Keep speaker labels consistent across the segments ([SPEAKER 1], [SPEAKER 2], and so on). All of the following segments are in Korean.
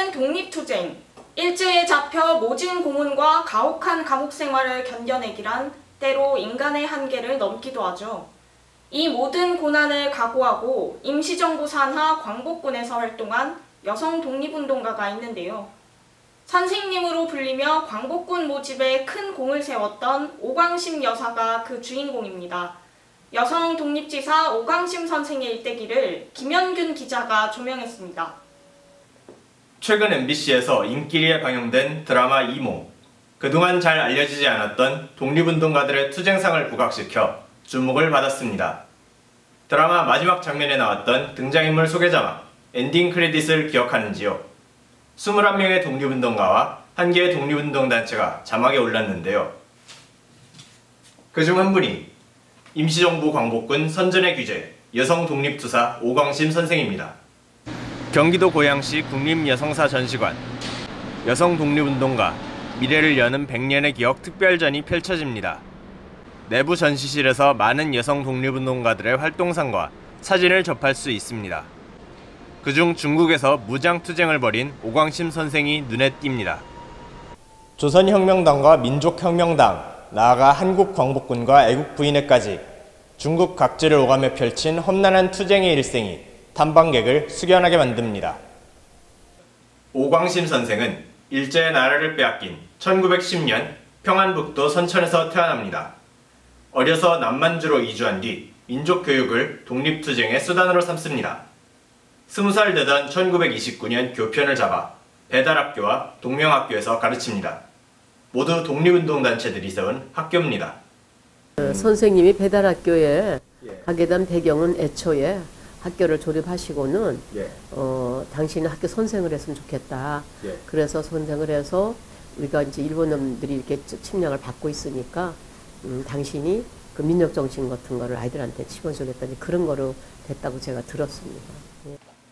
[SPEAKER 1] 이유는 독립투쟁, 일제에 잡혀 모진 고문과 가혹한 감옥 생활을 견뎌내기란 때로 인간의 한계를 넘기도 하죠. 이 모든 고난을 각오하고 임시정부 산하 광복군에서 활동한 여성 독립운동가가 있는데요. 선생님으로 불리며 광복군 모집에 큰 공을 세웠던 오광심 여사가 그 주인공입니다. 여성 독립지사 오광심 선생의 일대기를 김현균 기자가 조명했습니다.
[SPEAKER 2] 최근 MBC에서 인기리에 방영된 드라마 이모. 그동안 잘 알려지지 않았던 독립운동가들의 투쟁상을 부각시켜 주목을 받았습니다. 드라마 마지막 장면에 나왔던 등장인물 소개 자막, 엔딩 크레딧을 기억하는지요? 21명의 독립운동가와 1개의 독립운동단체가 자막에 올랐는데요. 그중 한 분이 임시정부 광복군 선전의 규제 여성 독립투사 오광심 선생입니다. 경기도 고양시 국립여성사 전시관 여성 독립운동가 미래를 여는 100년의 기억 특별전이 펼쳐집니다. 내부 전시실에서 많은 여성 독립운동가들의 활동상과 사진을 접할 수 있습니다. 그중 중국에서 무장투쟁을 벌인 오광심 선생이 눈에 띕니다. 조선혁명당과 민족혁명당, 나아가 한국광복군과 애국부인회까지 중국 각지를 오가며 펼친 험난한 투쟁의 일생이 탐방객을 숙연하게 만듭니다. 오광심 선생은 일제의 나라를 빼앗긴 1910년 평안북도 선천에서 태어납니다. 어려서 남만주로 이주한 뒤 민족교육을 독립투쟁의 수단으로 삼습니다. 20살 되던 1929년 교편을 잡아 배달학교와 동명학교에서 가르칩니다. 모두 독립운동단체들이 세운 학교입니다.
[SPEAKER 3] 선생님이 배달학교에 가게 된 배경은 애초에 학교를 졸업하시고는 당신은 학교 선생을 했으면 좋겠다. 그래서 선생을 해서 우리가 이제 일본 놈들이 이렇게 침략을 받고 있으니까 당신이 그 민족정신 같은 거를 아이들한테 집어주겠다니 그런 거로 됐다고 제가 들었습니다.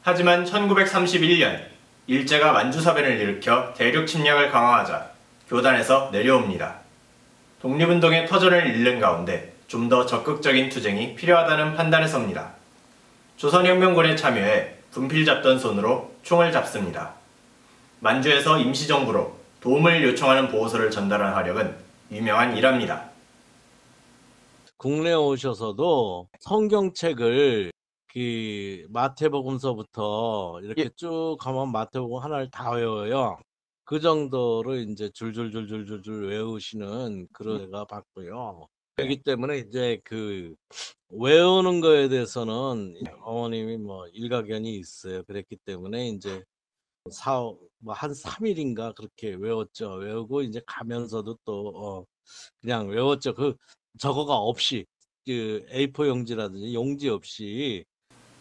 [SPEAKER 2] 하지만 1931년 일제가 만주사변을 일으켜 대륙 침략을 강화하자 교단에서 내려옵니다. 독립운동의 터전을 잃는 가운데 좀 더 적극적인 투쟁이 필요하다는 판단에 섭니다. 조선혁명군에 참여해 분필 잡던 손으로 총을 잡습니다. 만주에서 임시정부로 도움을 요청하는 보고서를 전달한 화력은 유명한 일화입니다.
[SPEAKER 4] 국내에 오셔서도 성경책을 마태복음서부터 이렇게 쭉 가면 마태복음 하나를 다 외워요. 그 정도로 이제 줄줄줄줄줄 외우시는 그런 애가 봤고요. 그렇기 때문에 이제 그 외우는 거에 대해서는 어머님이 뭐 일가견이 있어요. 그랬기 때문에 이제 한 3일인가 그렇게 외웠죠. 외우고 이제 가면서도 또 그냥 외웠죠. 그 저거가 없이 그 A4 용지라든지 용지 없이.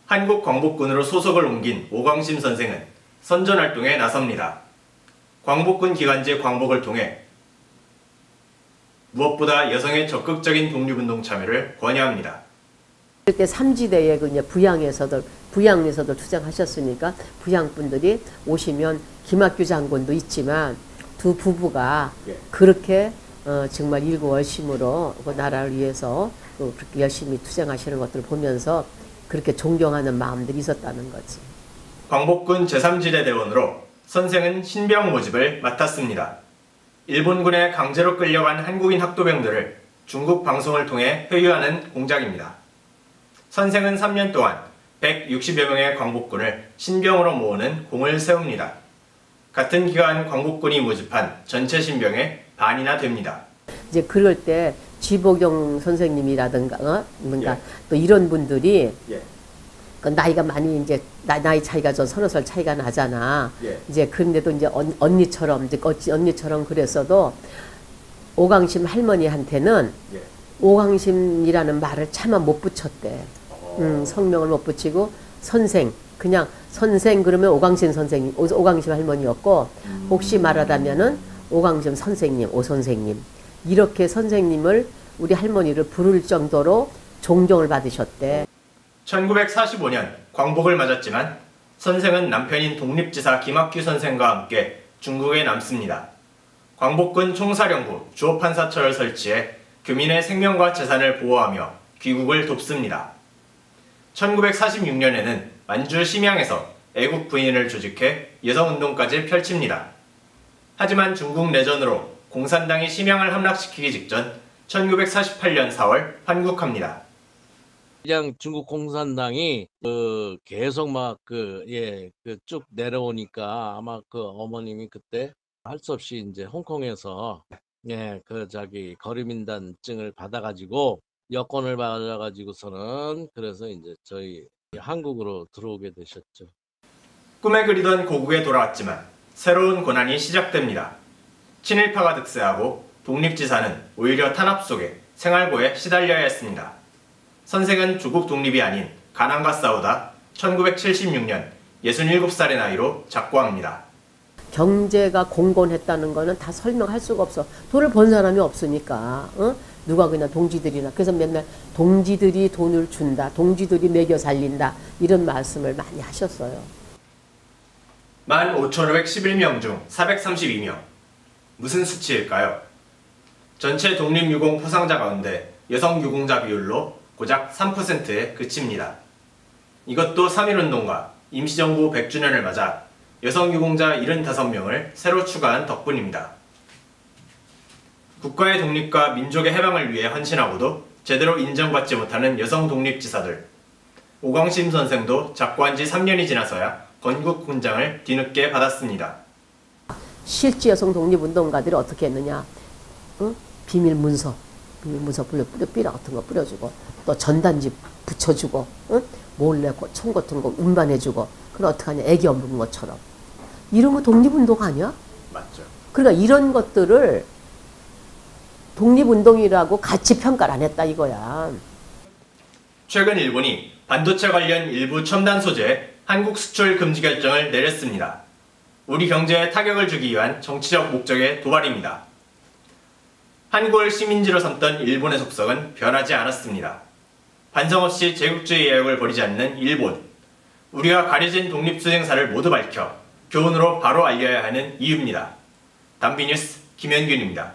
[SPEAKER 2] 한국광복군으로 소속을 옮긴 오광심 선생은 선전활동에 나섭니다. 광복군 기간제 광복을 통해 무엇보다 여성의 적극적인 독립운동 참여를 권유합니다.
[SPEAKER 3] 그때 삼지대에 그 부양에서도 투쟁하셨으니까 부양분들이 오시면 김학규 장군도 있지만 두 부부가 그렇게 정말 일구월심으로 그 나라를 위해서 그렇게 열심히 투쟁하시는 것들을 보면서 그렇게 존경하는 마음들이 있었다는 거지.
[SPEAKER 2] 광복군 제3지대 대원으로 선생은 신병 모집을 맡았습니다. 일본군에 강제로 끌려간 한국인 학도병들을 중국 방송을 통해 회유하는 공작입니다. 선생은 3년 동안 160여 명의 광복군을 신병으로 모으는 공을 세웁니다. 같은 기간 광복군이 모집한 전체 신병의 반이나 됩니다.
[SPEAKER 3] 이제 그럴 때 지보경 선생님이라든가 뭔가 또 이런 분들이 그 나이가 많이 이제 나이 차이가 저 30살 차이가 나잖아. 이제 그런데도 이제 언니처럼 그랬어도 오광심 할머니한테는 오광심이라는 말을 차마 못 붙였대. 성명을 못 붙이고 선생 그냥 선생 그러면 오광심 선생님 오광심 할머니였고 혹시 말하다면은 오광심 선생님 오 선생님 이렇게 선생님을 우리 할머니를 부를 정도로 존경을 받으셨대.
[SPEAKER 2] 1945년 광복을 맞았지만 선생은 남편인 독립지사 김학규 선생과 함께 중국에 남습니다. 광복군 총사령부 주호판사처를 설치해 교민의 생명과 재산을 보호하며 귀국을 돕습니다. 1946년에는 만주 심양에서 애국부인을 조직해 여성운동까지 펼칩니다. 하지만 중국 내전으로 공산당이 심양을 함락시키기 직전 1948년 4월 환국합니다.
[SPEAKER 4] 그냥 중국 공산당이 계속 막 쭉 내려오니까 아마 그 어머님이 그때 할 수 없이 이제 홍콩에서 거리민단증을 받아가지고 여권을 받아가지고서는 그래서 이제 저희 한국으로 들어오게 되셨죠.
[SPEAKER 2] 꿈에 그리던 고국에 돌아왔지만 새로운 고난이 시작됩니다. 친일파가 득세하고 독립지사는 오히려 탄압 속에 생활고에 시달려야 했습니다. 선생은 조국 독립이 아닌 가난과 싸우다 1976년 67살의 나이로 작고합니다.
[SPEAKER 3] 경제가 공건했다는 거는 다 설명할 수가 없어. 돈을 번 사람이 없으니까. 누가 그냥 동지들이나. 그래서 맨날 동지들이 돈을 준다. 동지들이 먹여 살린다. 이런 말씀을 많이 하셨어요.
[SPEAKER 2] 15,511명 중 432명. 무슨 수치일까요? 전체 독립유공 포상자 가운데 여성 유공자 비율로 고작 3%에 그칩니다. 이것도 3.1운동과 임시정부 100주년을 맞아 여성 유공자 75명을 새로 추가한 덕분입니다. 국가의 독립과 민족의 해방을 위해 헌신하고도 제대로 인정받지 못하는 여성 독립지사들. 오광심 선생도 작고한 지 3년이 지나서야 건국훈장을 뒤늦게 받았습니다.
[SPEAKER 3] 실제 여성 독립운동가들이 어떻게 했느냐. 비밀 문서 뿌려 같은 거 뿌려주고, 또 전단지 붙여주고, 몰래 총 같은 거 운반해주고, 그럼 어떡하냐. 애기 엎는 것처럼. 이런 거 독립운동 아니야?
[SPEAKER 2] 맞죠.
[SPEAKER 3] 그러니까 이런 것들을 독립운동이라고 같이 평가를 안 했다 이거야.
[SPEAKER 2] 최근 일본이 반도체 관련 일부 첨단 소재의 한국 수출 금지 결정을 내렸습니다. 우리 경제에 타격을 주기 위한 정치적 목적의 도발입니다. 한국을 식민지로 삼던 일본의 속성은 변하지 않았습니다. 반성 없이 제국주의 외역을 버리지 않는 일본. 우리가 가려진 독립투쟁사를 모두 밝혀 교훈으로 바로 알려야 하는 이유입니다. 담비뉴스 김현균입니다.